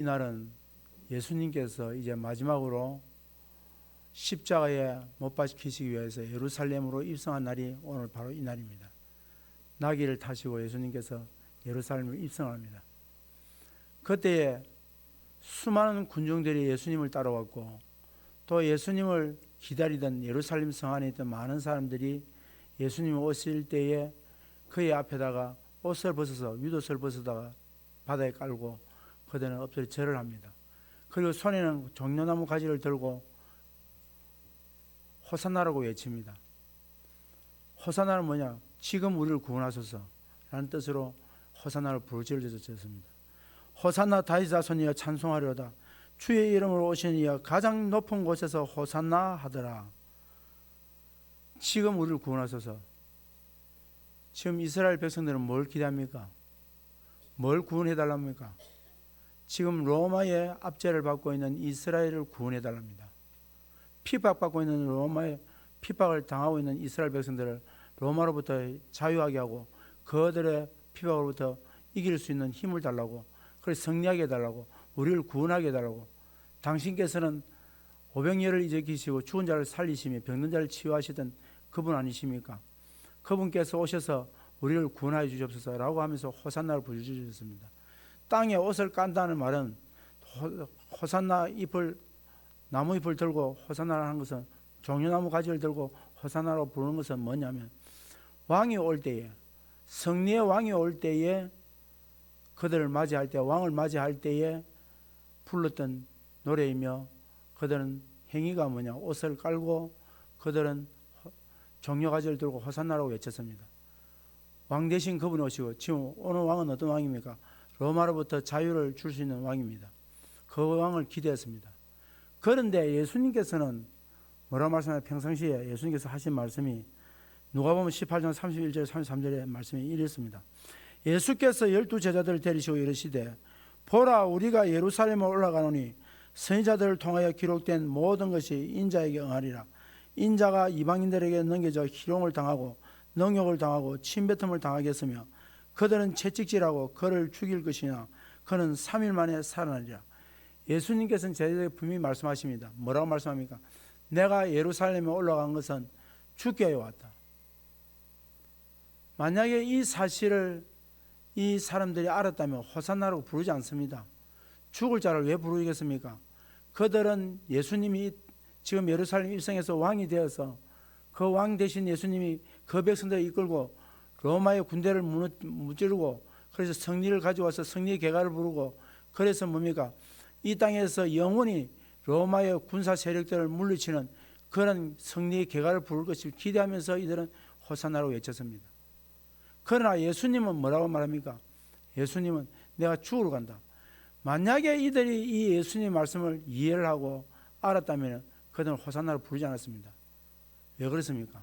이날은 예수님께서 이제 마지막으로 십자가에 못 박히시기 위해서 예루살렘으로 입성한 날이 오늘 바로 이 날입니다. 나귀를 타시고 예수님께서 예루살렘을 입성합니다. 그때에 수많은 군중들이 예수님을 따라왔고 또 예수님을 기다리던 예루살렘 성 안에 있던 많은 사람들이 예수님 오실 때에 그의 앞에다가 옷을 벗어서 윗옷을 벗어다가 바다에 깔고 그들은 엎드려 절을 합니다. 그리고 손에는 종려나무 가지를 들고 호산나라고 외칩니다. 호산나는 뭐냐? 지금 우리를 구원하소서 라는 뜻으로 호산나를 부르짖어서 졌습니다. 호산나 다윗 자손이여 찬송하려다 주의 이름으로 오신 이여 가장 높은 곳에서 호산나 하더라. 지금 우리를 구원하소서. 지금 이스라엘 백성들은 뭘 기대합니까? 뭘 구원해달랍니까? 지금 로마의 압제를 받고 있는 이스라엘을 구원해달랍니다. 핍박받고 있는 로마의 핍박을 당하고 있는 이스라엘 백성들을 로마로부터 자유하게 하고 그들의 핍박으로부터 이길 수 있는 힘을 달라고, 그래서 승리하게 해달라고, 우리를 구원하게 해달라고. 당신께서는 오병이어를 일으키시고 죽은 자를 살리시며 병든 자를 치유하시던 그분 아니십니까? 그분께서 오셔서 우리를 구원하여 주시옵소서라고 하면서 호산나를 부르짖으셨습니다. 땅에 옷을 깐다는 말은 호산나 잎을, 나무 잎을 들고 호산나를 하는 것은, 종려나무 가지를 들고 호산나라고 부르는 것은 뭐냐면, 왕이 올 때에, 승리의 왕이 올 때에, 그들을 맞이할 때, 왕을 맞이할 때에 불렀던 노래이며, 그들은 행위가 뭐냐? 옷을 깔고 그들은 종려가지를 들고 호산나라고 외쳤습니다. 왕 대신 그분이 오시고, 지금 오늘 왕은 어떤 왕입니까? 로마로부터 자유를 줄 수 있는 왕입니다. 그 왕을 기대했습니다. 그런데 예수님께서는 뭐라 말씀하냐? 평상시에 예수님께서 하신 말씀이 누가복음 18장 31절 33절의 말씀이 이랬습니다. 예수께서 12제자들을 데리시고 이르시되 보라 우리가 예루살렘에 올라가노니 선지자들을 통하여 기록된 모든 것이 인자에게 응하리라. 인자가 이방인들에게 넘겨져 희롱을 당하고 능욕을 당하고 침뱉음을 당하겠으며 그들은 채찍질하고 그를 죽일 것이나 그는 3일 만에 살아나리라. 예수님께서는 제자들에게 분명히 말씀하십니다. 뭐라고 말씀합니까? 내가 예루살렘에 올라간 것은 죽기 위해 왔다. 만약에 이 사실을 이 사람들이 알았다면 호산나라고 부르지 않습니다. 죽을 자를 왜 부르겠습니까? 그들은 예수님이 지금 예루살렘 입성에서 왕이 되어서 그 왕 대신 예수님이 그 백성들을 이끌고 로마의 군대를 무찌르고 그래서 승리를 가져와서 승리의 개가를 부르고, 그래서 뭡니까? 이 땅에서 영원히 로마의 군사 세력들을 물리치는 그런 승리의 개가를 부를 것을 기대하면서 이들은 호산나라고 외쳤습니다. 그러나 예수님은 뭐라고 말합니까? 예수님은 내가 죽으러 간다. 만약에 이들이 이 예수님의 말씀을 이해를 하고 알았다면 그들은 호산나를 부르지 않았습니다. 왜 그렇습니까?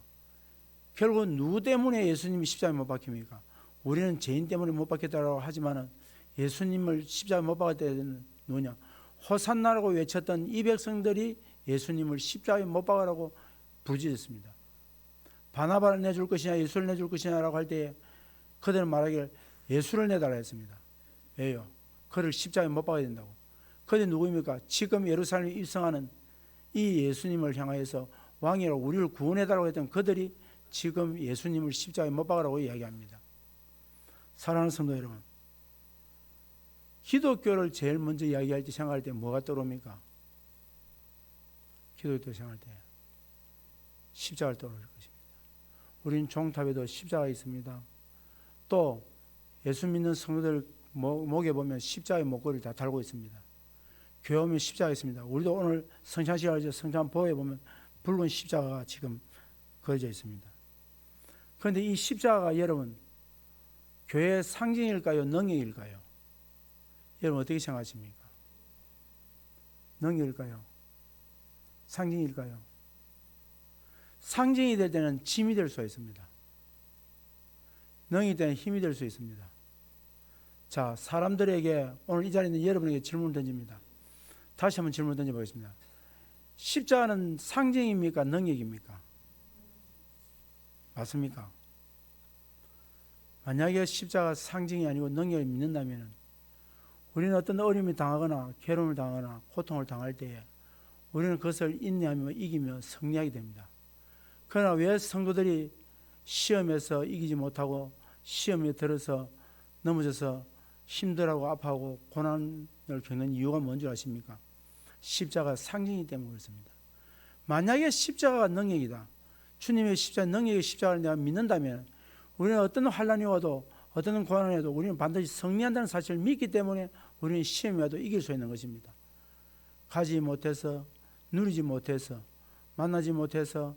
결국 누구 때문에 예수님이 십자가에 못 박힙니까? 우리는 죄인 때문에 못 박혔다고 하지만 예수님을 십자가에 못 박을 때는 누구냐? 호산나라고 외쳤던 이 백성들이 예수님을 십자가에 못 박으라고 부르짖었습니다. 바나바를 내줄 것이냐 예수를 내줄 것이냐라고 할 때에 그들은 말하기를 예수를 내달라 했습니다. 왜요? 그를 십자가에 못 박아야 된다고. 그들이 누구입니까? 지금 예루살렘에 입성하는 이 예수님을 향하여서 왕이라고 우리를 구원해달라고 했던 그들이 지금 예수님을 십자가에 못 박으라고 이야기합니다. 사랑하는 성도 여러분, 기독교를 제일 먼저 이야기할 때 생각할 때 뭐가 떠오릅니까? 기독교 생각할 때 십자가를 떠오를 것입니다. 우리는 종탑에도 십자가 있습니다. 또 예수 믿는 성도들 목에 보면 십자가의 목걸이를 다 달고 있습니다. 교회 오면 십자가 있습니다. 우리도 오늘 성찬식을 성찬보에 보면 붉은 십자가가 지금 그려져 있습니다. 그런데 이 십자가가 여러분 교회의 상징일까요? 능력일까요? 여러분 어떻게 생각하십니까? 능력일까요? 상징일까요? 상징이 될 때는 짐이 될 수 있습니다. 능이 될 때는 힘이 될 수 있습니다. 자, 사람들에게 오늘 이 자리에 있는 여러분에게 질문을 던집니다. 다시 한번 질문을 던져보겠습니다. 십자가는 상징입니까? 능력입니까? 맞습니까? 만약에 십자가 상징이 아니고 능력을 믿는다면 우리는 어떤 어려움을 당하거나 괴로움을 당하거나 고통을 당할 때에 우리는 그것을 인내하며 이기며 승리하게 됩니다. 그러나 왜 성도들이 시험에서 이기지 못하고 시험에 들어서 넘어져서 힘들어하고 아파하고 고난을 겪는 이유가 뭔지 아십니까? 십자가 상징이기 때문에 그렇습니다. 만약에 십자가가 능력이다, 주님의 십자가 능력의 십자가를 내가 믿는다면 우리는 어떤 환난이 와도 어떤 고난이 와도 우리는 반드시 승리한다는 사실을 믿기 때문에 우리는 시험이 와도 이길 수 있는 것입니다. 가지 못해서, 누리지 못해서, 만나지 못해서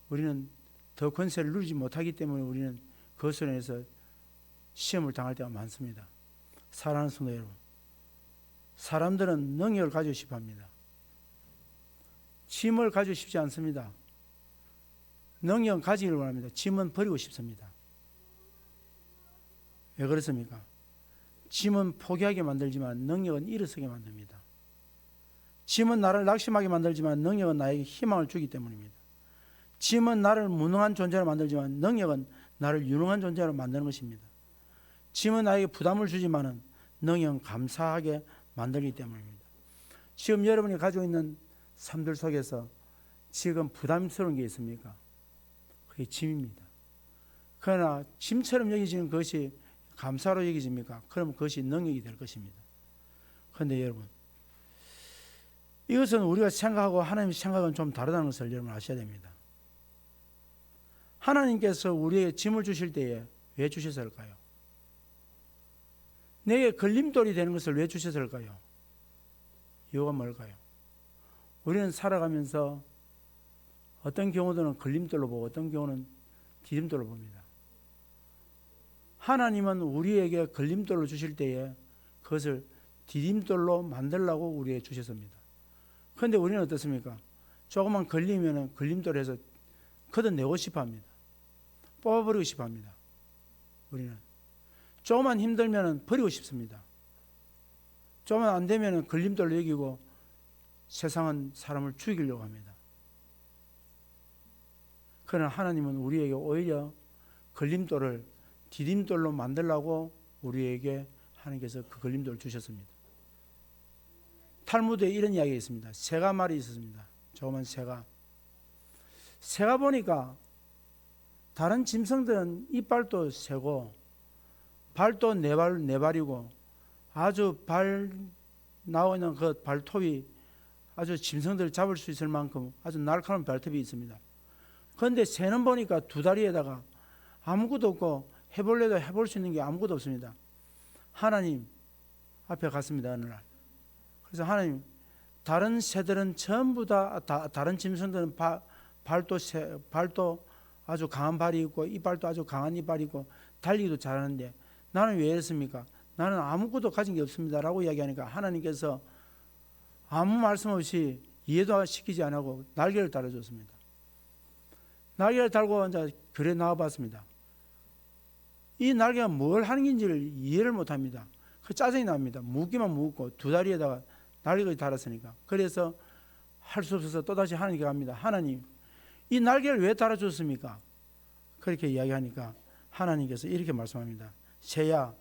우리는 더 권세를 누리지 못하기 때문에 우리는 그것으로 인해서 시험을 당할 때가 많습니다. 사랑하는 성도 여러분, 사람들은 능력을 가지고 싶어 합니다. 짐을 가지고 싶지 않습니다. 능력은 가지기를 원합니다. 짐은 버리고 싶습니다. 왜 그렇습니까? 짐은 포기하게 만들지만 능력은 일어서게 만듭니다. 짐은 나를 낙심하게 만들지만 능력은 나에게 희망을 주기 때문입니다. 짐은 나를 무능한 존재로 만들지만 능력은 나를 유능한 존재로 만드는 것입니다. 짐은 나에게 부담을 주지만 능력은 감사하게 만들기 때문입니다. 지금 여러분이 가지고 있는 삶들 속에서 지금 부담스러운 게 있습니까? 그게 짐입니다. 그러나 짐처럼 여기지는 것이 감사로 여기집니까? 그럼 그것이 능력이 될 것입니다. 그런데 여러분, 이것은 우리가 생각하고 하나님의 생각은 좀 다르다는 것을 여러분 아셔야 됩니다. 하나님께서 우리에게 짐을 주실 때에 왜 주셨을까요? 내게 걸림돌이 되는 것을 왜 주셨을까요? 이유가 뭘까요? 우리는 살아가면서 어떤 경우들은 걸림돌로 보고 어떤 경우는 디딤돌로 봅니다. 하나님은 우리에게 걸림돌로 주실 때에 그것을 디딤돌로 만들라고 우리에게 주셨습니다. 그런데 우리는 어떻습니까? 조금만 걸리면 걸림돌에서 걷어내고 싶어 합니다. 뽑아버리고 싶어 합니다. 우리는 조금만 힘들면 버리고 싶습니다. 조금만 안 되면 걸림돌로 여기고 세상은 사람을 죽이려고 합니다. 그러나 하나님은 우리에게 오히려 걸림돌을 디딤돌로 만들라고 우리에게 하나님께서 그 걸림돌을 주셨습니다. 탈무드에 이런 이야기가 있습니다. 새가 말이 있었습니다. 조그만 새가. 새가 보니까 다른 짐승들은 이빨도 새고 발도 네 발이고 아주 발 나오는 그 발톱이 아주 짐승들을 잡을 수 있을 만큼 아주 날카로운 발톱이 있습니다. 그런데 새는 보니까 두 다리에다가 아무것도 없고 해볼래도 해볼 수 있는 게 아무것도 없습니다. 하나님 앞에 갔습니다. 어느 날. 그래서 하나님, 다른 새들은 전부 다른 짐승들은 발도 아주 강한 발이 있고 이빨도 아주 강한 이빨이 있고 달리기도 잘하는데 나는 왜 이랬습니까? 나는 아무것도 가진 게 없습니다 라고 이야기하니까 하나님께서 아무 말씀 없이 이해도 시키지 않고 날개를 달아줬습니다. 날개를 달고 이제 글에 나와봤습니다. 이 날개가 뭘 하는 건지를 이해를 못합니다. 그 짜증이 납니다. 묻기만 묻고 두 다리에다가 날개를 달았으니까. 그래서 할 수 없어서 또다시 하나님께 갑니다. 하나님, 이 날개를 왜 달아줬습니까? 그렇게 이야기하니까 하나님께서 이렇게 말씀합니다. 새야,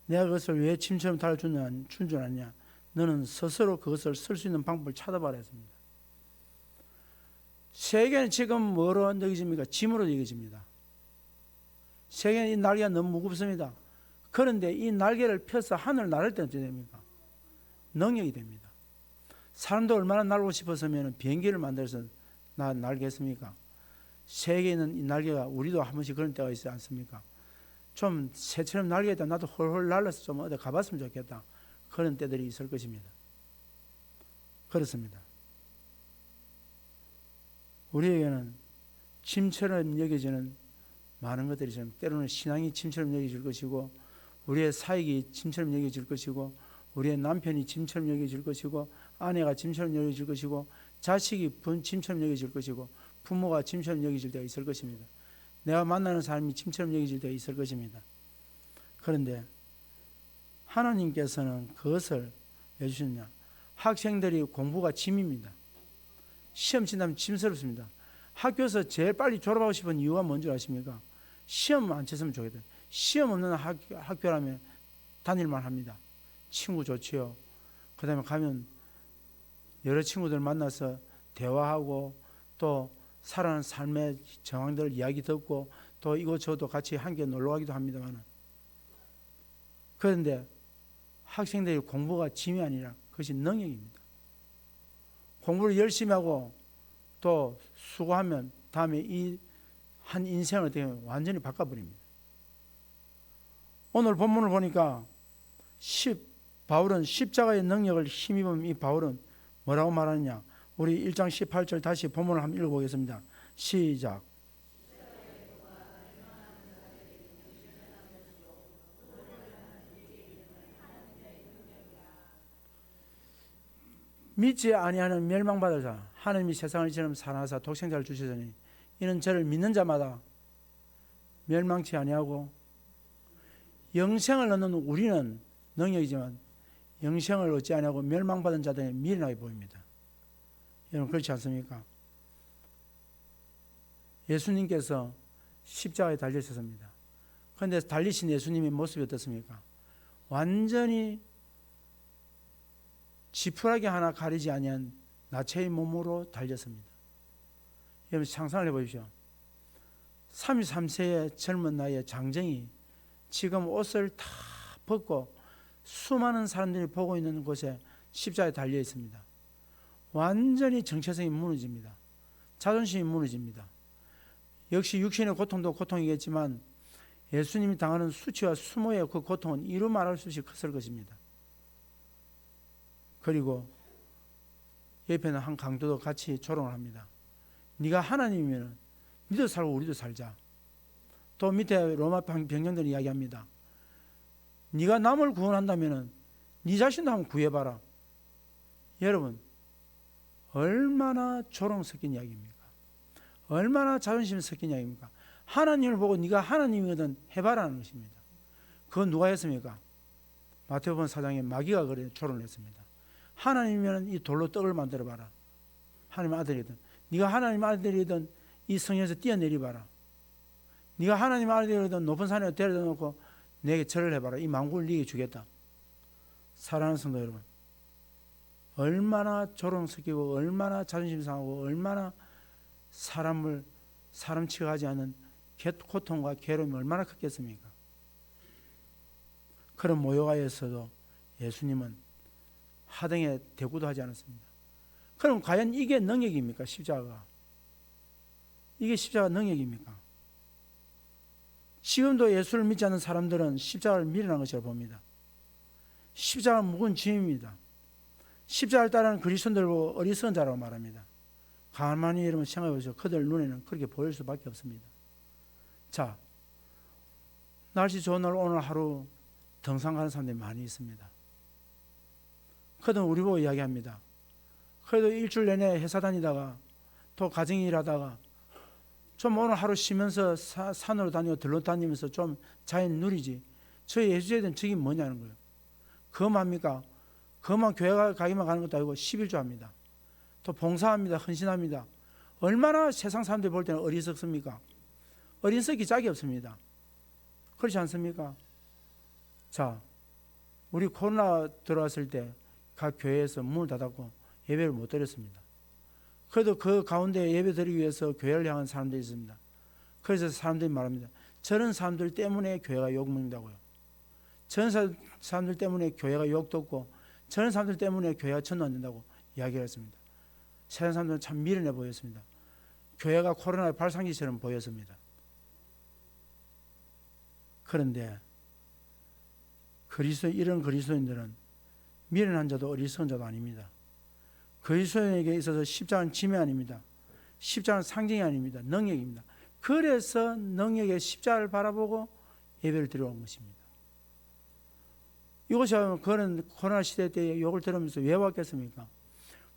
내가 그것을 왜 침처럼 달아준 줄 아냐? 너는 스스로 그것을 쓸 수 있는 방법을 찾아봐라 했습니다. 새에게는 지금 뭐로 여겨집니까? 짐으로 여겨집니다. 새에게는 이 날개가 너무 무겁습니다. 그런데 이 날개를 펴서 하늘을 날을 때는 어떻게 됩니까? 능력이 됩니다. 사람도 얼마나 날고 싶었으면 비행기를 만들어서 날겠습니까? 새에게는 이 날개가, 우리도 한 번씩 그런 때가 있지 않습니까? 좀 새처럼 날개에다 나도 홀홀 날라서 좀 어디 가봤으면 좋겠다. 그런 때들이 있을 것입니다. 그렇습니다. 우리에게는 짐처럼 여겨지는 많은 것들이 있습니다. 때로는 신앙이 짐처럼 여겨질 것이고 우리의 사역이 짐처럼 여겨질 것이고 우리의 남편이 짐처럼 여겨질 것이고 아내가 짐처럼 여겨질 것이고 자식이 짐처럼 여겨질 것이고 부모가 짐처럼 여겨질 때가 있을 것입니다. 내가 만나는 사람이 짐처럼 여겨질 때가 있을 것입니다. 그런데 하나님께서는 그것을 왜 주셨냐? 학생들이 공부가 짐입니다. 시험 친다면 짐스럽습니다. 학교에서 제일 빨리 졸업하고 싶은 이유가 뭔지 아십니까? 시험 안 쳤으면 좋겠다. 시험 없는 학교라면 다닐만 합니다. 친구 좋지요. 그 다음에 가면 여러 친구들 만나서 대화하고 또 살아가는 삶의 정황들 이야기 듣고 또 이것저것 같이 함께 놀러 가기도 합니다만, 그런데 학생들이 공부가 짐이 아니라 그것이 능력입니다. 공부를 열심히 하고 또 수고하면 다음에 이 한 인생을 어떻게 하면 완전히 바꿔버립니다. 오늘 본문을 보니까 바울은 십자가의 능력을 힘입은 이 바울은 뭐라고 말하느냐. 우리 1장 18절 다시 본문을 한번 읽어보겠습니다. 시작. 믿지 아니하는 멸망받을 자, 하나님이 세상을 지름 사랑하사 독생자를 주시더니 이는 저를 믿는 자마다 멸망치 아니하고 영생을 얻는 우리는 능력이지만 영생을 얻지 아니하고 멸망받은 자들이 미련하게 보입니다. 여러분 그렇지 않습니까? 예수님께서 십자가에 달리셨습니다. 그런데 달리신 예수님의 모습이 어떻습니까? 완전히 지푸라기 하나 가리지 아니한 나체의 몸으로 달렸습니다. 여러분 상상을 해보십시오. 33세의 젊은 나이의 장정이 지금 옷을 다 벗고 수많은 사람들이 보고 있는 곳에 십자가에 달려 있습니다. 완전히 정체성이 무너집니다. 자존심이 무너집니다. 역시 육신의 고통도 고통이겠지만 예수님이 당하는 수치와 수모의 그 고통은 이루 말할 수 없이 컸을 것입니다. 그리고 옆에는 한 강도도 같이 조롱을 합니다. 네가 하나님이면 니도 살고 우리도 살자. 또 밑에 로마 병령들이 이야기합니다. 네가 남을 구원한다면 네 자신도 한번 구해봐라. 여러분 얼마나 조롱 섞인 이야기입니까? 얼마나 자존심 섞인 이야기입니까? 하나님을 보고 네가 하나님이거든 해봐라는 것입니다. 그건 누가 했습니까? 마태복음 4장에 마귀가 그래 조롱을 했습니다. 하나님이면 이 돌로 떡을 만들어봐라. 하나님 아들이든 네가 하나님 아들이든 이 성에서 뛰어내리봐라. 네가 하나님 아들이든 높은 산에 데려다 놓고 내게 절을 해봐라. 이 만국을 네게 주겠다. 사랑하는 성도 여러분, 얼마나 조롱 섞이고 얼마나 자존심 상하고 얼마나 사람 취급하지 않는 고통과 괴로움이 얼마나 컸겠습니까? 그런 모욕하에서도 예수님은 하등에 대꾸도 하지 않았습니다. 그럼 과연 이게 능력입니까? 십자가가. 이게 십자가 능력입니까? 지금도 예수를 믿지 않는 사람들은 십자가를 미련한 것이라고 봅니다. 십자가는 무거운 짐입니다. 십자가를 따르는 그리스도인들 보고 어리석은 자라고 말합니다. 가만히 여러분 생각해 보세요. 그들 눈에는 그렇게 보일 수밖에 없습니다. 자, 날씨 좋은 날 오늘 하루 등산 가는 사람들이 많이 있습니다. 그들은 우리 보고 이야기합니다. 그래도 일주일 내내 회사 다니다가 또 가정 일하다가 좀 오늘 하루 쉬면서 산으로 다니고 들로 다니면서 좀 자연 누리지. 저희 예수제들은 저게 뭐냐는 거예요. 그것만입니까? 그것만 교회 가기만 가는 것도 아니고 11조 합니다. 또 봉사합니다. 헌신합니다. 얼마나 세상 사람들이 볼 때는 어리석습니까? 어리석기 짝이 없습니다. 그렇지 않습니까? 자, 우리 코로나 들어왔을 때 각 교회에서 문을 닫았고 예배를 못 드렸습니다. 그래도 그 가운데 예배 드리기 위해서 교회를 향한 사람들이 있습니다. 그래서 사람들이 말합니다. 저런 사람들 때문에 교회가 욕먹는다고요. 저런 사람들 때문에 교회가 욕듣고 저런 사람들 때문에 교회가 전도 안 된다고 이야기를 했습니다. 세상 사람들은 참 미련해 보였습니다. 교회가 코로나의 발상지처럼 보였습니다. 그런데 이런 그리스도인들은 미련한 자도 어리석은 자도 아닙니다. 그리스도인에게 있어서 십자가는 짐이 아닙니다. 십자가는 상징이 아닙니다. 능력입니다. 그래서 능력의 십자가를 바라보고 예배를 드려온 것입니다. 이것이 그런 코로나 시대 때 욕을 들으면서 왜 왔겠습니까?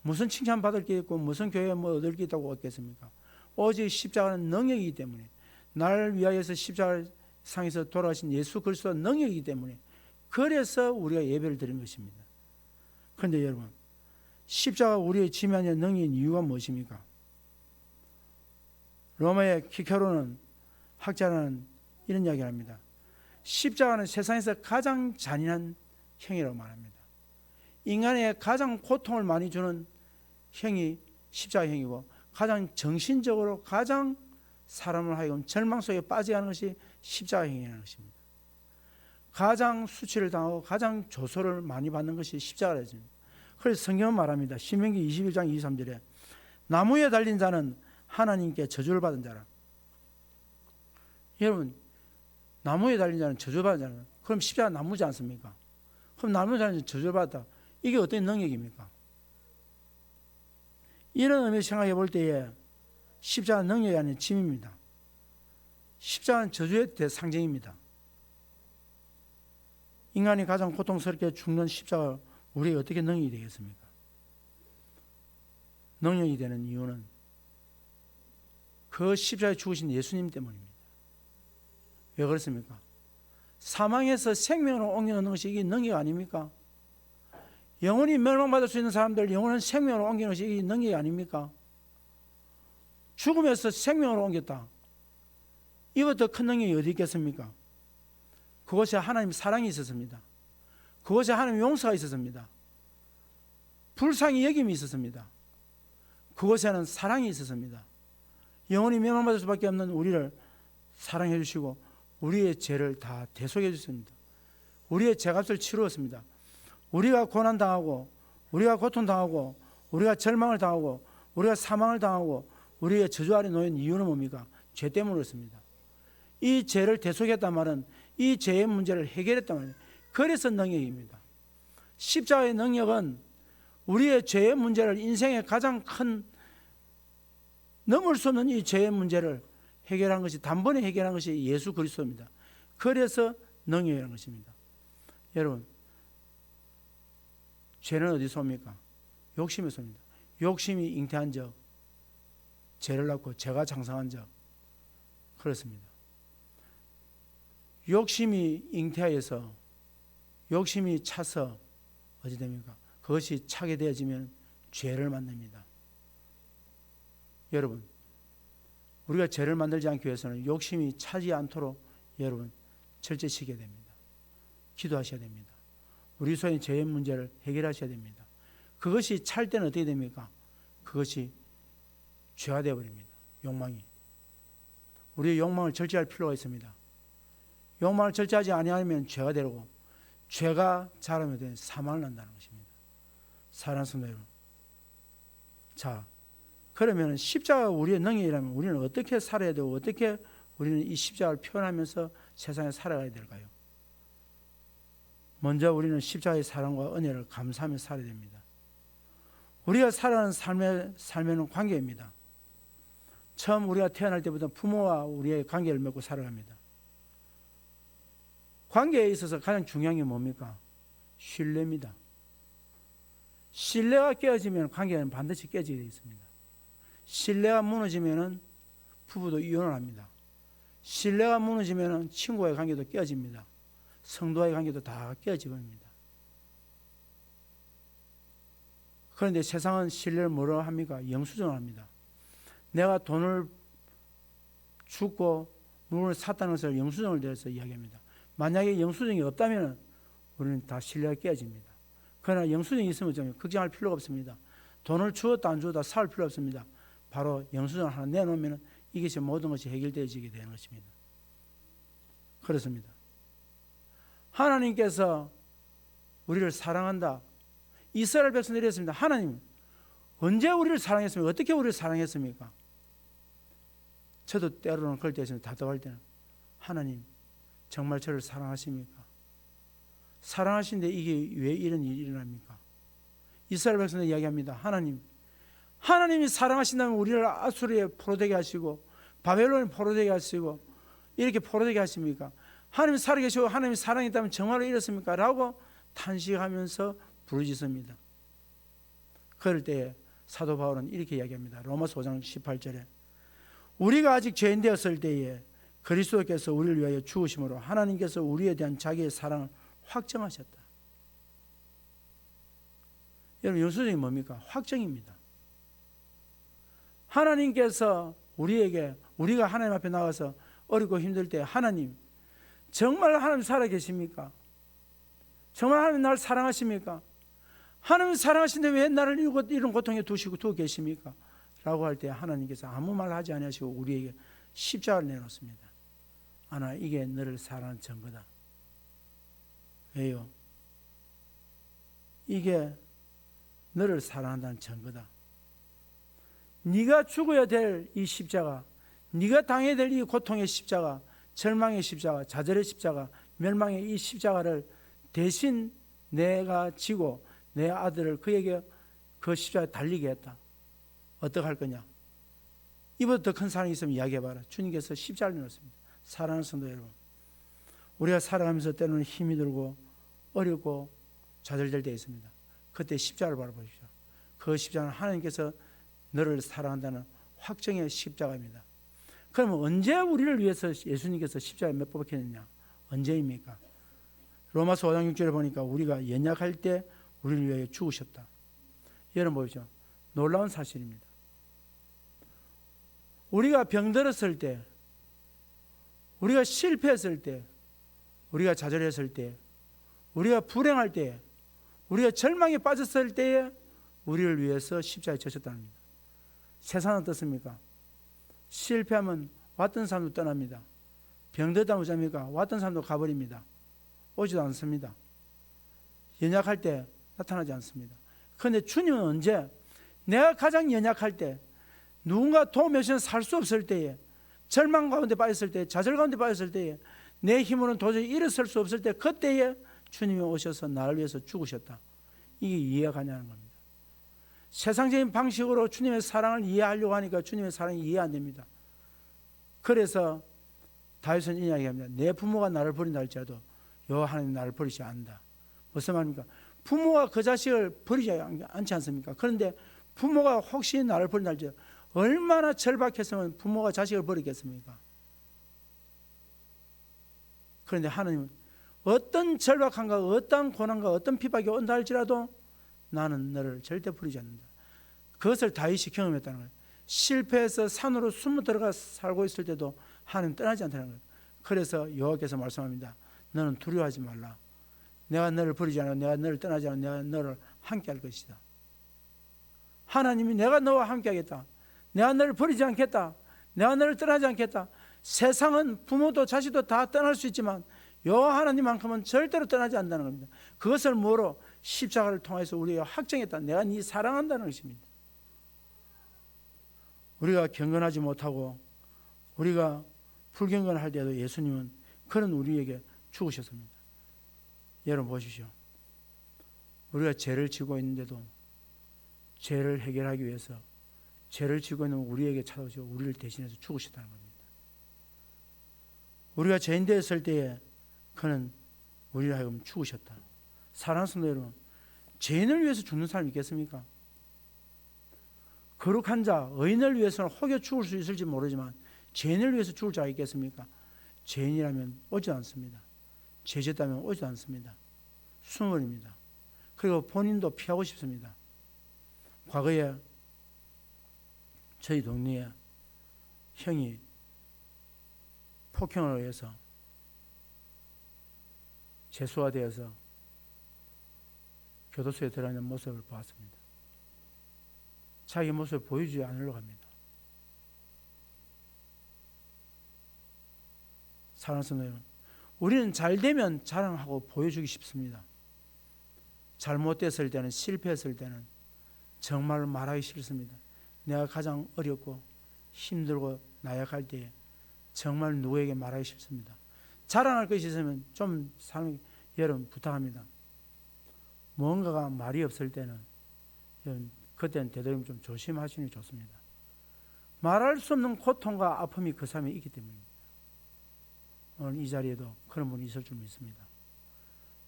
무슨 칭찬받을 게 있고 무슨 교회에 뭐 얻을 게 있다고 왔겠습니까? 오직 십자가는 능력이기 때문에 나를 위하여서 십자가 상에서 돌아가신 예수 그리스도의 능력이기 때문에 그래서 우리가 예배를 드린 것입니다. 그런데 여러분 십자가 우리의 짐이 아니라 능력인 이유가 무엇입니까? 로마의 키케로는 학자는 이런 이야기를 합니다. 십자가는 세상에서 가장 잔인한 형이라고 말합니다. 인간의 가장 고통을 많이 주는 형이 십자가형이고, 가장 정신적으로 가장 사람을 하여금 절망 속에 빠지게 하는 것이 십자가형이라는 것입니다. 가장 수치를 당하고 가장 조소를 많이 받는 것이 십자가입니다. 그래서 성경은 말합니다. 신명기 21장 23절에 나무에 달린 자는 하나님께 저주를 받은 자라. 여러분, 나무에 달린 자는 저주를 받은 자라. 그럼 십자가 나무지 않습니까? 그럼 나무에 달린 자는 저주를 받았다. 이게 어떤 능력입니까? 이런 의미를 생각해 볼 때에 십자가는 능력이 아닌 짐입니다. 십자가는 저주의 대상징입니다. 인간이 가장 고통스럽게 죽는 십자가, 우리에게 어떻게 능력이 되겠습니까? 능력이 되는 이유는 그 십자가에 죽으신 예수님 때문입니다. 왜 그렇습니까? 사망에서 생명으로 옮겨놓는 것이 이게 능력 아닙니까? 영원히 멸망받을 수 있는 사람들 영원한 생명으로 옮기는 것이 이게 능력이 아닙니까? 죽음에서 생명으로 옮겼다. 이보다 더 큰 능력이 어디 있겠습니까? 그것에 하나님의 사랑이 있었습니다. 그것에 하나님의 용서가 있었습니다. 불쌍히 여김이 있었습니다. 그것에는 사랑이 있었습니다. 영원히 멸망받을 수밖에 없는 우리를 사랑해 주시고 우리의 죄를 다 대속해 주셨습니다. 우리의 죄값을 치루었습니다. 우리가 고난당하고 우리가 고통당하고 우리가 절망을 당하고 우리가 사망을 당하고 우리의 저주 아래 놓인 이유는 뭡니까? 죄 때문이었습니다. 이 죄를 대속했단 말은 이 죄의 문제를 해결했단 말이에요. 그래서 능력입니다. 십자가의 능력은 우리의 죄의 문제를, 인생의 가장 큰 넘을 수 없는 이 죄의 문제를 해결한 것이, 단번에 해결한 것이 예수 그리스도입니다. 그래서 능력이라는 것입니다. 여러분, 죄는 어디서 옵니까? 욕심에서 옵니다. 욕심이 잉태한 적, 죄를 낳고 죄가 장성한 적, 그렇습니다. 욕심이 잉태하여서 욕심이 차서 어찌 됩니까? 그것이 차게 되어지면 죄를 만듭니다. 여러분, 우리가 죄를 만들지 않기 위해서는 욕심이 차지 않도록 여러분 절제시켜야 됩니다. 기도하셔야 됩니다. 우리 속의 죄의 문제를 해결하셔야 됩니다. 그것이 찰 때는 어떻게 됩니까? 그것이 죄가 되어버립니다. 욕망이. 우리의 욕망을 절제할 필요가 있습니다. 욕망을 절제하지 아니하면 죄가 되고, 죄가 자라면 사망을 난다는 것입니다. 사랑하는 성도 여러분, 자, 그러면 십자가가 우리의 능력이라면 우리는 어떻게 살아야 되고 어떻게 우리는 이 십자가를 표현하면서 세상에 살아가야 될까요? 먼저 우리는 십자가의 사랑과 은혜를 감사하며 살아야 됩니다. 우리가 살아가는 삶에는 관계입니다. 처음 우리가 태어날 때부터 부모와 우리의 관계를 맺고 살아갑니다. 관계에 있어서 가장 중요한 게 뭡니까? 신뢰입니다. 신뢰가 깨어지면 관계는 반드시 깨지게 되어 있습니다. 신뢰가 무너지면 부부도 이혼을 합니다. 신뢰가 무너지면 친구와의 관계도 깨어집니다. 성도와의 관계도 다 깨어집니다. 그런데 세상은 신뢰를 뭐라고 합니까? 영수증을 합니다. 내가 돈을 주고 물건을 샀다는 것을 영수증을 대해서 이야기합니다. 만약에 영수증이 없다면 우리는 다 신뢰가 깨어집니다. 그러나 영수증이 있으면 좀 걱정할 필요가 없습니다. 돈을 주었다 안 주었다 살 필요 없습니다. 바로 영수증을 하나 내놓으면 이것이 모든 것이 해결되어지게 되는 것입니다. 그렇습니다. 하나님께서 우리를 사랑한다. 이스라엘 백성들이 이랬습니다. 하나님, 언제 우리를 사랑했습니까? 어떻게 우리를 사랑했습니까? 저도 때로는 그럴 때 있습니다. 답답할 때는. 하나님, 정말 저를 사랑하십니까? 사랑하신데 이게 왜 이런 일이 일어납니까? 이스라엘 백성들 이야기합니다. 하나님, 하나님이 사랑하신다면 우리를 아수르에 포로되게 하시고 바벨론에 포로되게 하시고 이렇게 포로되게 하십니까? 하나님이 살아계시고 하나님이 사랑했다면 정말로 이렇습니까? 라고 탄식하면서 부르짖습니다. 그럴 때 사도 바울은 이렇게 이야기합니다. 로마서 5장 18절에 우리가 아직 죄인 되었을 때에 그리스도께서 우리를 위하여 죽으심으로 하나님께서 우리에 대한 자기의 사랑을 확정하셨다. 여러분, 영수증이 뭡니까? 확정입니다. 하나님께서 우리에게, 우리가 하나님 앞에 나가서 어렵고 힘들 때 하나님, 정말 하나님 살아 계십니까? 정말 하나님 나를 사랑하십니까? 하나님 사랑하시는데 왜 나를 이런 고통에 두고 계십니까? 라고 할 때 하나님께서 아무 말 하지 않으시고 우리에게 십자가를 내놓습니다. 하나, 이게 너를 사랑하는 증거다. 왜요? 이게 너를 사랑한다는 증거다. 네가 죽어야 될 이 십자가, 네가 당해야 될 이 고통의 십자가, 절망의 십자가, 좌절의 십자가, 멸망의 이 십자가를 대신 내가 지고 내 아들을 그에게 그 십자가에 달리게 했다. 어떻게 할 거냐? 이보다 더 큰 사랑이 있으면 이야기해봐라. 주님께서 십자가를 내놓습니다. 사랑하는 성도 여러분, 우리가 살아가면서 때로는 힘이 들고 어렵고 좌절될 때 있습니다. 그때 십자가를 바라보십시오. 그 십자가는 하나님께서 너를 사랑한다는 확정의 십자가입니다. 그러면 언제 우리를 위해서 예수님께서 십자가에 몇 번 박혔느냐? 언제입니까? 로마서 5장 6절에 보니까 우리가 연약할 때 우리를 위해 죽으셨다. 여러분 보십시오. 놀라운 사실입니다. 우리가 병들었을 때, 우리가 실패했을 때, 우리가 좌절했을 때, 우리가 불행할 때, 우리가 절망에 빠졌을 때에 우리를 위해서 십자가에 져셨다는 겁니다. 세상은 어떻습니까? 실패하면 왔던 사람도 떠납니다. 병들다 오자니까 왔던 사람도 가버립니다. 오지도 않습니다. 연약할 때 나타나지 않습니다. 그런데 주님은 언제? 내가 가장 연약할 때, 누군가 도움 없이는 살 수 없을 때에, 절망 가운데 빠졌을 때, 좌절 가운데 빠졌을 때에, 내 힘으로는 도저히 일어설 수 없을 때, 그때에 주님이 오셔서 나를 위해서 죽으셨다. 이게 이해가 가냐는 겁니다. 세상적인 방식으로 주님의 사랑을 이해하려고 하니까 주님의 사랑이 이해 안 됩니다. 그래서 다윗은 이 이야기합니다. 내 부모가 나를 버린다 할지라도 여호와 하나님 나를 버리지 않는다. 무슨 말입니까? 부모가 그 자식을 버리지 않지 않습니까? 그런데 부모가 혹시 나를 버린다 할지라도 얼마나 절박했으면 부모가 자식을 버리겠습니까? 그런데 하나님은 어떤 절박함과 어떤 고난과 어떤 핍박이 온다 할지라도 나는 너를 절대 버리지 않는다. 그것을 다윗이 경험했다는 거예요. 실패해서 산으로 숨어 들어가 살고 있을 때도 하나님 떠나지 않다는 거예요. 그래서 여호와께서 말씀합니다. 너는 두려워하지 말라. 내가 너를 버리지 않아. 내가 너를 떠나지 않아. 내가 너를 함께 할 것이다. 하나님이 내가 너와 함께 하겠다. 내가 너를 버리지 않겠다. 내가 너를 떠나지 않겠다. 세상은 부모도 자식도 다 떠날 수 있지만 여호와 하나님만큼은 절대로 떠나지 않는다는 겁니다. 그것을 뭐로? 십자가를 통해서 우리가 확정했다. 내가 네 사랑한다는 것입니다. 우리가 경건하지 못하고 우리가 불경건할 때도 예수님은 그런 우리에게 죽으셨습니다. 여러분 보십시오. 우리가 죄를 지고 있는데도 죄를 해결하기 위해서 죄를 지고 있는 우리에게 찾아오시고 우리를 대신해서 죽으셨다는 겁니다. 우리가 죄인 되었을 때에 그는 우리를 하여금 죽으셨다. 사랑하는 성도 여러분, 죄인을 위해서 죽는 사람이 있겠습니까? 거룩한 자, 의인을 위해서는 혹여 죽을 수 있을지 모르지만 죄인을 위해서 죽을 자가 있겠습니까? 죄인이라면 오지 않습니다. 죄졌다면 오지 않습니다. 숨어버립니다. 그리고 본인도 피하고 싶습니다. 과거에 저희 동네에 형이 폭행을 해서 재수가 되어서 교도소에 들어가는 모습을 보았습니다. 자기 모습을 보여주지 않으려고 합니다. 사랑하는 성도 여러분, 우리는 잘 되면 자랑하고 보여주기 쉽습니다. 잘못됐을 때는, 실패했을 때는 정말 말하기 싫습니다. 내가 가장 어렵고 힘들고 나약할 때에 정말 누구에게 말하기 싫습니다. 자랑할 것이 있으면 좀 여러분 부탁합니다. 뭔가가 말이 없을 때는 여러분 그때는 되도록 좀 조심하시는 게 좋습니다. 말할 수 없는 고통과 아픔이 그 사람에 있기 때문입니다. 오늘 이 자리에도 그런 분이 있을 줄 믿습니다.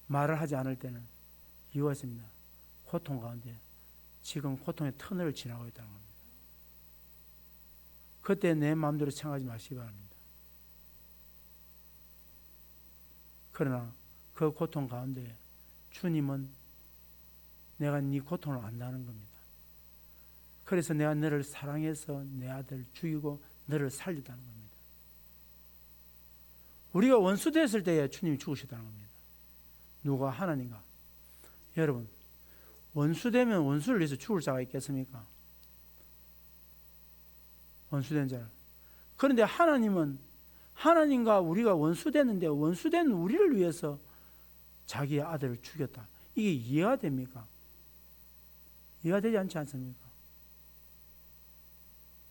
말을 하지 않을 때는 이유가 있습니다. 고통 가운데 지금 고통의 터널을 지나고 있다는 겁니다. 그때 내 마음대로 생각하지 마시기 바랍니다. 그러나 그 고통 가운데 주님은 내가 네 고통을 안다는 겁니다. 그래서 내가 너를 사랑해서 내 아들을 죽이고 너를 살렸다는 겁니다. 우리가 원수 됐을 때에 주님이 죽으셨다는 겁니다. 누가? 하나님과. 여러분, 원수 되면 원수를 위해서 죽을 자가 있겠습니까? 원수된 자를. 그런데 하나님은 하나님과 우리가 원수 됐는데 원수된 우리를 위해서 자기의 아들을 죽였다. 이게 이해가 됩니까? 이해가 되지 않지 않습니까?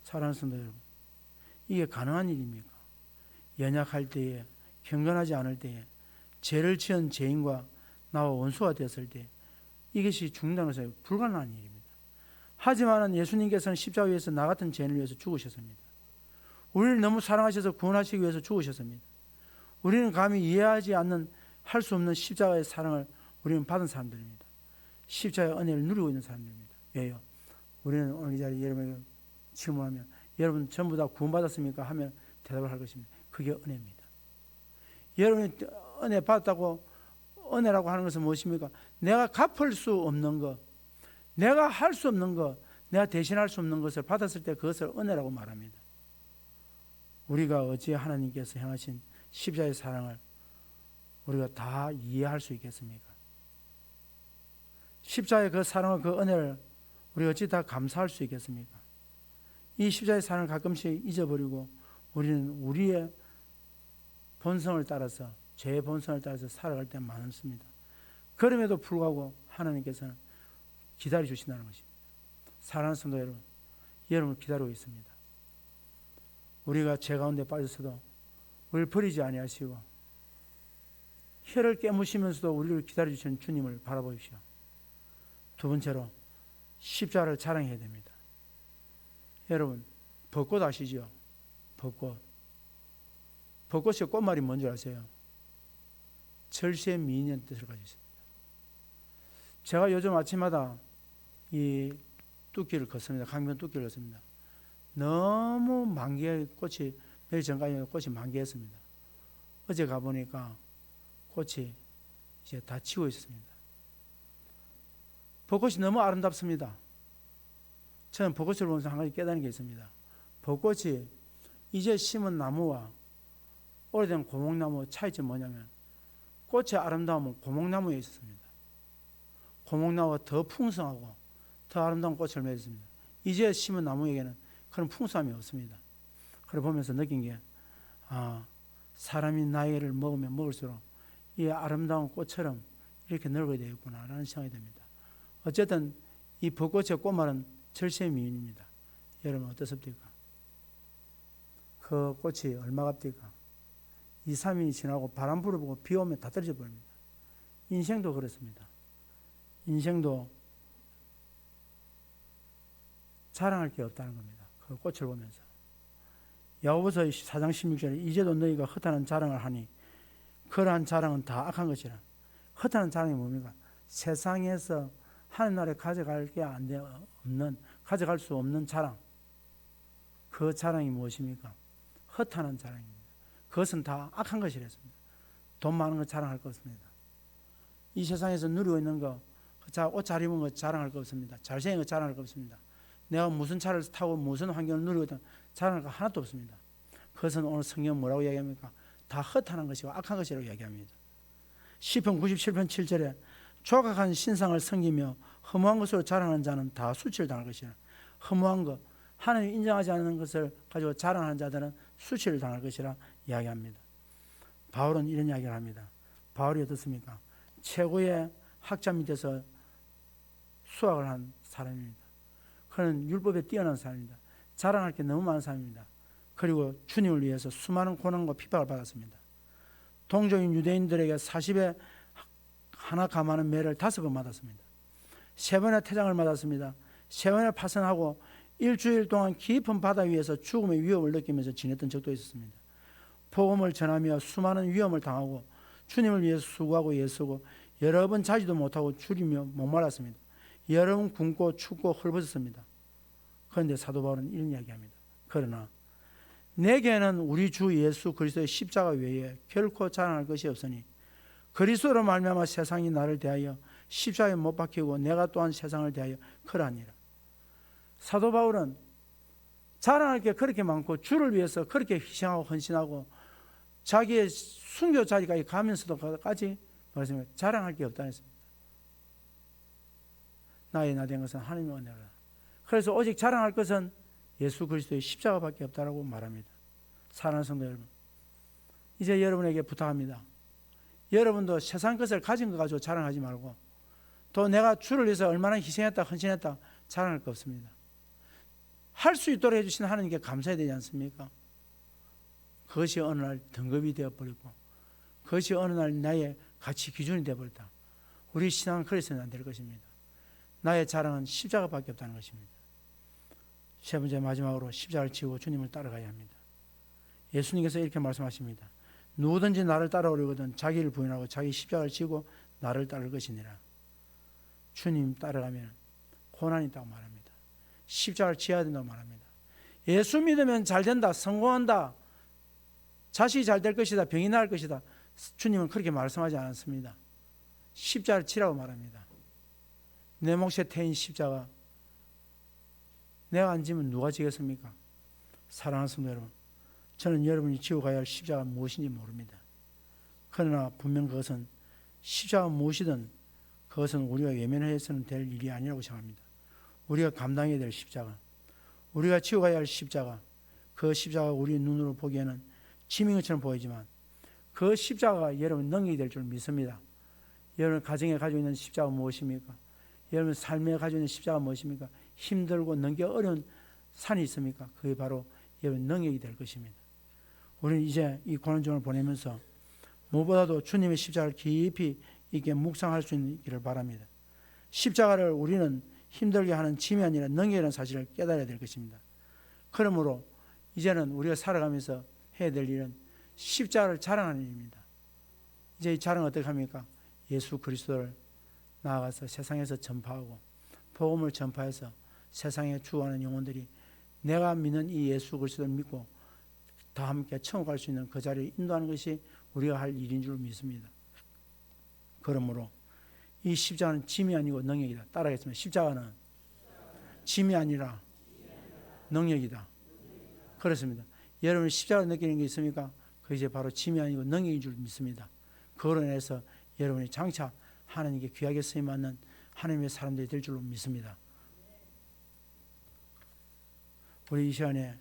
사랑하는 성도 여러분, 이게 가능한 일입니까? 연약할 때에, 경건하지 않을 때에, 죄를 지은 죄인과 나와 원수가 되었을 때 이것이 죽는다는 것은 불가능한 일입니다. 하지만 예수님께서는 십자가 위에서 나 같은 죄인을 위해서 죽으셨습니다. 우리를 너무 사랑하셔서 구원하시기 위해서 죽으셨습니다. 우리는 감히 이해하지 않는, 할 수 없는 십자가의 사랑을 우리는 받은 사람들입니다. 십자가의 은혜를 누리고 있는 사람들입니다. 왜요? 우리는 오늘 이 자리에 여러분에게 질문하면 여러분 전부 다 구원받았습니까? 하면 대답을 할 것입니다. 그게 은혜입니다. 여러분이 은혜 받았다고, 은혜라고 하는 것은 무엇입니까? 내가 갚을 수 없는 것, 내가 할 수 없는 것, 내가 대신할 수 없는 것을 받았을 때 그것을 은혜라고 말합니다. 우리가 어찌 하나님께서 행하신 십자가의 사랑을 우리가 다 이해할 수 있겠습니까? 십자가의 그 사랑과 그 은혜를 우리가 어찌 다 감사할 수 있겠습니까? 이 십자가의 사랑을 가끔씩 잊어버리고 우리는 우리의 본성을 따라서, 죄의 본성을 따라서 살아갈 때 많습니다. 그럼에도 불구하고 하나님께서는 기다려 주신다는 것입니다. 사랑하는 성도 여러분, 여러분을 기다리고 있습니다. 우리가 죄 가운데 빠졌어도 우리를 버리지 아니하시고 혀를 깨무시면서도 우리를 기다려 주시는 주님을 바라보십시오. 두 번째로 십자가를 자랑해야 됩니다. 여러분, 벚꽃 아시죠? 벚꽃. 벚꽃의 꽃말이 뭔지 아세요? 절시의 미인의 뜻을 가지고 있습니다. 제가 요즘 아침마다 이 뚝길을 걷습니다. 강변 뚝길을 걷습니다. 너무 만개의 꽃이, 매일 전까지 꽃이 만개했습니다. 어제 가보니까 꽃이 이제 다 지고 있었습니다. 벚꽃이 너무 아름답습니다. 저는 벚꽃을 보면서 한 가지 깨달은 게 있습니다. 벚꽃이 이제 심은 나무와 오래된 고목나무 차이점이 뭐냐면 꽃의 아름다움은 고목나무에 있었습니다. 고목나무가 더 풍성하고 더 아름다운 꽃을 맺었습니다. 이제 심은 나무에게는 그런 풍성함이 없습니다. 그걸 보면서 느낀 게, 사람이 나이를 먹으면 먹을수록 이 아름다운 꽃처럼 이렇게 늙어야 되겠구나라는 생각이 듭니다. 어쨌든 이 벚꽃의 꽃말은 절세의 미인입니다. 여러분 어떻습니까? 그 꽃이 얼마 값디까? 2, 3일이 지나고 바람 불어보고 비 오면 다 떨어져 버립니다. 인생도 그렇습니다. 인생도 자랑할 게 없다는 겁니다. 그 꽃을 보면서. 야고보서 4장 16절에 이제도 너희가 허탄한 자랑을 하니 그러한 자랑은 다 악한 것이라. 허탄한 자랑이 뭡니까? 세상에서 하나님 나라에 가져갈 게 가져갈 수 없는 자랑. 그 자랑이 무엇입니까? 허탄한 자랑입니다. 그것은 다 악한 것이랬습니다. 돈 많은 거 자랑할 거 없습니다. 이 세상에서 누리고 있는 거, 옷 잘 입은 거 자랑할 거 없습니다. 잘생긴 거 자랑할 거 없습니다. 내가 무슨 차를 타고 무슨 환경을 누리고 있든 자랑할 거 하나도 없습니다. 그것은 오늘 성경 뭐라고 이야기합니까? 다 허탄한 것이고 악한 것이라고 이야기합니다. 시편 97편 7절에 조각한 신상을 섬기며 허무한 것으로 자랑하는 자는 다 수치를 당할 것이라. 허무한 것, 하나님 인정하지 않는 것을 가지고 자랑하는 자들은 수치를 당할 것이라 이야기합니다. 바울은 이런 이야기를 합니다. 바울이 어떻습니까? 최고의 학자 밑에서 수학을 한 사람입니다. 그는 율법에 뛰어난 사람입니다. 자랑할 게 너무 많은 사람입니다. 그리고 주님을 위해서 수많은 고난과 핍박을 받았습니다. 동족인 유대인들에게 40에 하나 감하는 매를 5번 맞았습니다. 3번의 태장을 맞았습니다. 3번을 파선하고 일주일 동안 깊은 바다 위에서 죽음의 위협을 느끼면서 지냈던 적도 있었습니다. 복음을 전하며 수많은 위험을 당하고 주님을 위해서 수고하고 애쓰고 여러 번 자지도 못하고 줄이며 목말랐습니다. 여러 번 굶고 춥고 헐벗었습니다. 그런데 사도 바울은 이런 이야기합니다. 그러나 내게는 우리 주 예수 그리스도의 십자가 외에 결코 자랑할 것이 없으니 그리스도로 말미암아 세상이 나를 대하여 십자가에 못 박히고 내가 또한 세상을 대하여 그러하니라. 사도 바울은 자랑할 게 그렇게 많고 주를 위해서 그렇게 희생하고 헌신하고 자기의 순교 자리까지 가면서도까지 말씀합니다. 자랑할 게 없다는 것입니다. 나의 나 된 것은 하나님의 은혜라. 그래서 오직 자랑할 것은 예수 그리스도의 십자가밖에 없다라고 말합니다. 사랑하는 성도 여러분, 이제 여러분에게 부탁합니다. 여러분도 세상 것을 가진 거 가지고 자랑하지 말고, 또 내가 주를 위해서 얼마나 희생했다 헌신했다 자랑할 거 없습니다. 할 수 있도록 해주신 하나님께 감사해야 되지 않습니까? 그것이 어느 날 등급이 되어버리고, 그것이 어느 날 나의 가치 기준이 되어버렸다. 우리 신앙은 그래서는 안 될 것입니다. 나의 자랑은 십자가밖에 없다는 것입니다. 세 번째 마지막으로 십자가를 지고 주님을 따라가야 합니다. 예수님께서 이렇게 말씀하십니다. 누구든지 나를 따라오려거든 자기를 부인하고 자기 십자가를 지고 나를 따를 것이니라. 주님 따라가면 고난이 있다고 말합니다. 십자가를 지어야 된다고 말합니다. 예수 믿으면 잘 된다, 성공한다, 자식이 잘 될 것이다, 병이 나을 것이다. 주님은 그렇게 말씀하지 않았습니다. 십자가를 지라고 말합니다. 내 몫에 태인 십자가 내가 안 지면 누가 지겠습니까? 사랑하는 성도 여러분, 저는 여러분이 지고 가야 할 십자가가 무엇인지 모릅니다. 그러나 분명 그것은 십자가가 무엇이든 그것은 우리가 외면해서는 될 일이 아니라고 생각합니다. 우리가 감당해야 될 십자가, 우리가 지고 가야 할 십자가, 그 십자가가 우리 눈으로 보기에는 짐인 것처럼 보이지만 그 십자가가 여러분 능력이 될 줄 믿습니다. 여러분 가정에 가지고 있는 십자가가 무엇입니까? 여러분 삶에 가지고 있는 십자가가 무엇입니까? 힘들고 넘기 어려운 산이 있습니까? 그게 바로 여러분 능력이 될 것입니다. 우리는 이제 이 고난중을 보내면서 무엇보다도 주님의 십자가를 깊이 있게 묵상할 수 있기를 바랍니다. 십자가를 우리는 힘들게 하는 짐이 아니라 능력이라는 사실을 깨달아야 될 것입니다. 그러므로 이제는 우리가 살아가면서 해야 될 일은 십자가를 자랑하는 일입니다. 이제 이 자랑은 어떻게 합니까? 예수 그리스도를 나아가서 세상에서 전파하고 복음을 전파해서 세상에 주어가는 영혼들이 내가 믿는 이 예수 그리스도를 믿고 다 함께 천국 갈 수 있는 그 자리에 인도하는 것이 우리가 할 일인 줄 믿습니다. 그러므로 이 십자가는 짐이 아니고 능력이다. 따라하겠습니다. 십자가는 짐이 아니라 능력이다. 그렇습니다. 여러분 십자가를 느끼는 게 있습니까? 그 이제 바로 짐이 아니고 능력인 줄 믿습니다. 그로 인해서 여러분이 장차 하나님께 귀하게 쓰임받는 하나님의 사람들이 될 줄로 믿습니다. 우리 이 시간에